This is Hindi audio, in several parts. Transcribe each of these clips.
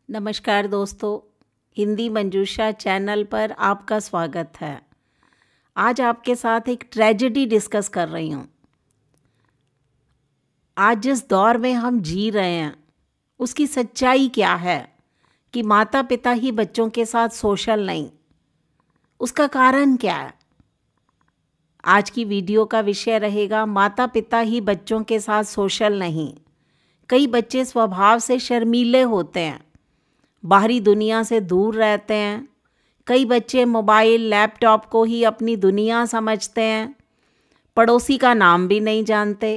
नमस्कार दोस्तों, हिंदी मंजूषा चैनल पर आपका स्वागत है। आज आपके साथ एक ट्रेजेडी डिस्कस कर रही हूँ। आज जिस दौर में हम जी रहे हैं उसकी सच्चाई क्या है कि माता पिता ही बच्चों के साथ सोशल नहीं। उसका कारण क्या है? आज की वीडियो का विषय रहेगा माता पिता ही बच्चों के साथ सोशल नहीं। कई बच्चे स्वभाव से शर्मीले होते हैं, बाहरी दुनिया से दूर रहते हैं। कई बच्चे मोबाइल लैपटॉप को ही अपनी दुनिया समझते हैं, पड़ोसी का नाम भी नहीं जानते।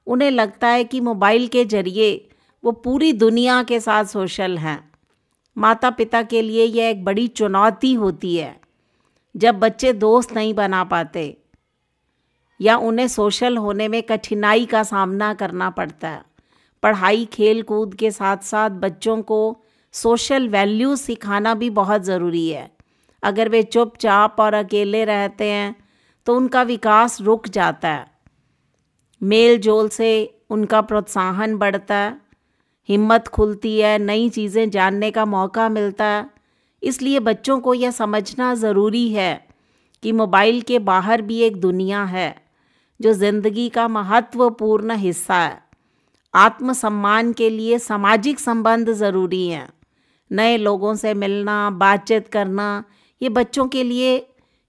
उन्हें लगता है कि मोबाइल के जरिए वो पूरी दुनिया के साथ सोशल हैं। माता पिता के लिए यह एक बड़ी चुनौती होती है जब बच्चे दोस्त नहीं बना पाते या उन्हें सोशल होने में कठिनाई का सामना करना पड़ता है। पढ़ाई खेल कूद के साथ साथ बच्चों को सोशल वैल्यूज़ सिखाना भी बहुत ज़रूरी है। अगर वे चुपचाप और अकेले रहते हैं तो उनका विकास रुक जाता है। मेल जोल से उनका प्रोत्साहन बढ़ता है, हिम्मत खुलती है, नई चीज़ें जानने का मौका मिलता है। इसलिए बच्चों को यह समझना ज़रूरी है कि मोबाइल के बाहर भी एक दुनिया है जो ज़िंदगी का महत्वपूर्ण हिस्सा है। आत्मसम्मान के लिए सामाजिक संबंध ज़रूरी हैं। नए लोगों से मिलना, बातचीत करना ये बच्चों के लिए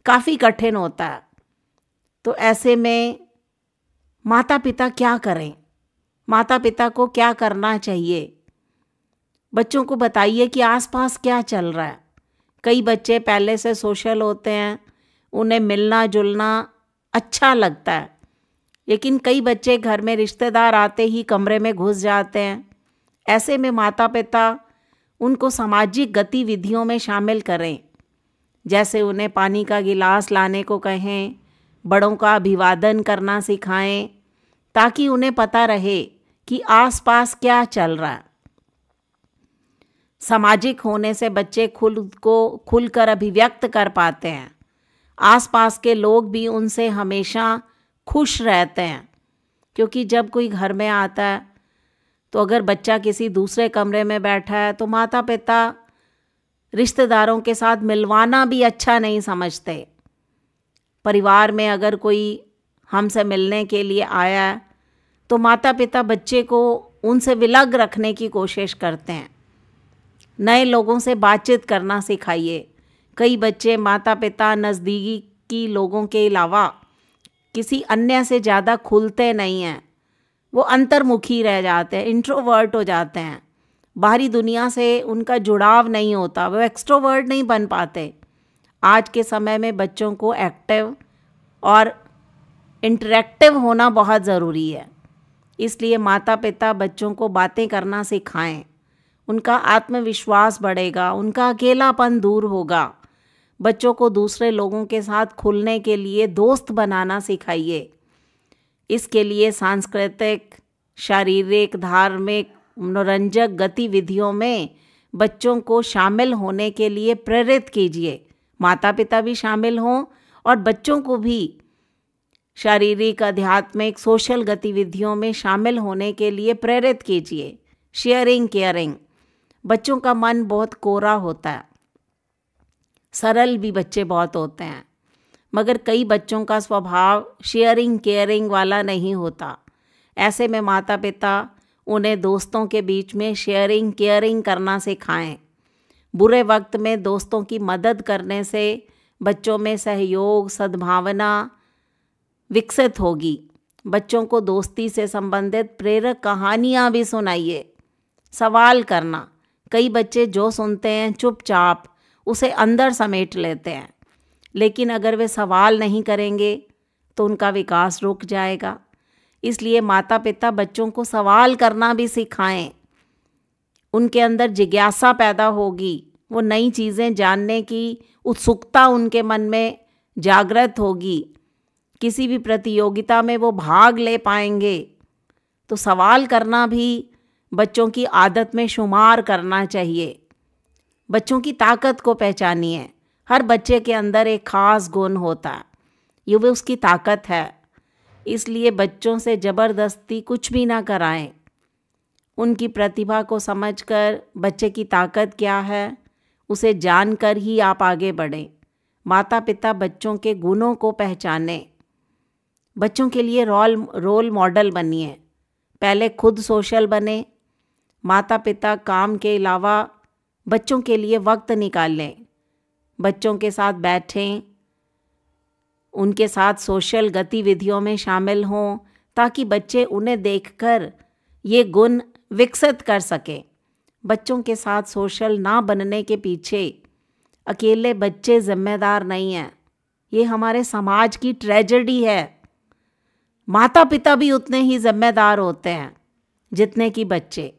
काफ़ी कठिन होता है। तो ऐसे में माता पिता क्या करें? माता पिता को क्या करना चाहिए? बच्चों को बताइए कि आसपास क्या चल रहा है। कई बच्चे पहले से सोशल होते हैं, उन्हें मिलना जुलना अच्छा लगता है, लेकिन कई बच्चे घर में रिश्तेदार आते ही कमरे में घुस जाते हैं। ऐसे में माता पिता उनको सामाजिक गतिविधियों में शामिल करें, जैसे उन्हें पानी का गिलास लाने को कहें, बड़ों का अभिवादन करना सिखाएं, ताकि उन्हें पता रहे कि आसपास क्या चल रहा है। सामाजिक होने से बच्चे खुलकर अभिव्यक्त कर पाते हैं। आसपास के लोग भी उनसे हमेशा खुश रहते हैं, क्योंकि जब कोई घर में आता है तो अगर बच्चा किसी दूसरे कमरे में बैठा है तो माता पिता रिश्तेदारों के साथ मिलवाना भी अच्छा नहीं समझते। परिवार में अगर कोई हमसे मिलने के लिए आया है तो माता पिता बच्चे को उनसे विलग रखने की कोशिश करते हैं। नए लोगों से बातचीत करना सिखाइए। कई बच्चे माता पिता नज़दीकी लोगों के अलावा किसी अन्य से ज़्यादा खुलते नहीं हैं। वो अंतर्मुखी रह जाते हैं, इंट्रोवर्ट हो जाते हैं। बाहरी दुनिया से उनका जुड़ाव नहीं होता, वो एक्सट्रोवर्ट नहीं बन पाते। आज के समय में बच्चों को एक्टिव और इंटरेक्टिव होना बहुत ज़रूरी है। इसलिए माता पिता बच्चों को बातें करना सिखाएं। उनका आत्मविश्वास बढ़ेगा, उनका अकेलापन दूर होगा। बच्चों को दूसरे लोगों के साथ खुलने के लिए दोस्त बनाना सिखाइए। इसके लिए सांस्कृतिक, शारीरिक, धार्मिक, मनोरंजक गतिविधियों में बच्चों को शामिल होने के लिए प्रेरित कीजिए। माता पिता भी शामिल हों और बच्चों को भी शारीरिक, आध्यात्मिक, सोशल गतिविधियों में शामिल होने के लिए प्रेरित कीजिए। Sharing caring. बच्चों का मन बहुत कोरा होता है, सरल भी बच्चे बहुत होते हैं, मगर कई बच्चों का स्वभाव शेयरिंग केयरिंग वाला नहीं होता। ऐसे में माता पिता उन्हें दोस्तों के बीच में शेयरिंग केयरिंग करना सिखाएं। बुरे वक्त में दोस्तों की मदद करने से बच्चों में सहयोग, सद्भावना विकसित होगी। बच्चों को दोस्ती से संबंधित प्रेरक कहानियाँ भी सुनाइए। सवाल करना। कई बच्चे जो सुनते हैं चुपचाप उसे अंदर समेट लेते हैं, लेकिन अगर वे सवाल नहीं करेंगे तो उनका विकास रुक जाएगा। इसलिए माता पिता बच्चों को सवाल करना भी सिखाएं। उनके अंदर जिज्ञासा पैदा होगी, वो नई चीज़ें जानने की उत्सुकता उनके मन में जागृत होगी। किसी भी प्रतियोगिता में वो भाग ले पाएंगे। तो सवाल करना भी बच्चों की आदत में शुमार करना चाहिए। बच्चों की ताकत को पहचानिए। हर बच्चे के अंदर एक ख़ास गुण होता है, ये वो उसकी ताकत है। इसलिए बच्चों से ज़बरदस्ती कुछ भी ना कराएं। उनकी प्रतिभा को समझकर बच्चे की ताकत क्या है उसे जानकर ही आप आगे बढ़ें। माता पिता बच्चों के गुणों को पहचानें, बच्चों के लिए रोल मॉडल बनिए। पहले खुद सोशल बने। माता पिता काम के अलावा बच्चों के लिए वक्त निकालें, बच्चों के साथ बैठें, उनके साथ सोशल गतिविधियों में शामिल हों ताकि बच्चे उन्हें देखकर ये गुण विकसित कर सकें। बच्चों के साथ सोशल ना बनने के पीछे अकेले बच्चे जिम्मेदार नहीं हैं, ये हमारे समाज की ट्रेजेडी है। माता पिता भी उतने ही जिम्मेदार होते हैं जितने कि बच्चे।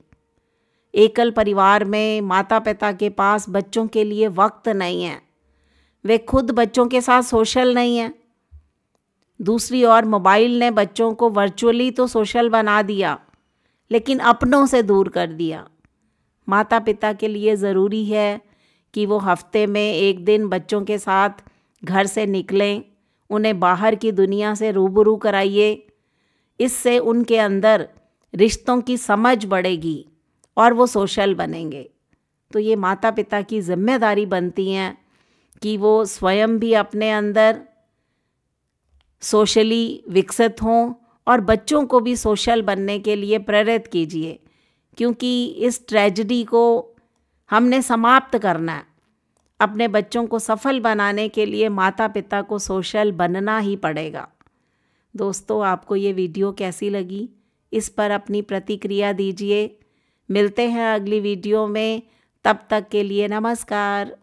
एकल परिवार में माता पिता के पास बच्चों के लिए वक्त नहीं है, वे खुद बच्चों के साथ सोशल नहीं हैं। दूसरी ओर मोबाइल ने बच्चों को वर्चुअली तो सोशल बना दिया लेकिन अपनों से दूर कर दिया। माता पिता के लिए ज़रूरी है कि वो हफ्ते में एक दिन बच्चों के साथ घर से निकलें, उन्हें बाहर की दुनिया से रूबरू कराइए। इससे उनके अंदर रिश्तों की समझ बढ़ेगी और वो सोशल बनेंगे। तो ये माता पिता की जिम्मेदारी बनती है कि वो स्वयं भी अपने अंदर सोशली विकसित हों और बच्चों को भी सोशल बनने के लिए प्रेरित कीजिए, क्योंकि इस ट्रेजेडी को हमने समाप्त करना है। अपने बच्चों को सफल बनाने के लिए माता पिता को सोशल बनना ही पड़ेगा। दोस्तों, आपको ये वीडियो कैसी लगी, इस पर अपनी प्रतिक्रिया दीजिए। मिलते हैं अगली वीडियो में, तब तक के लिए नमस्कार।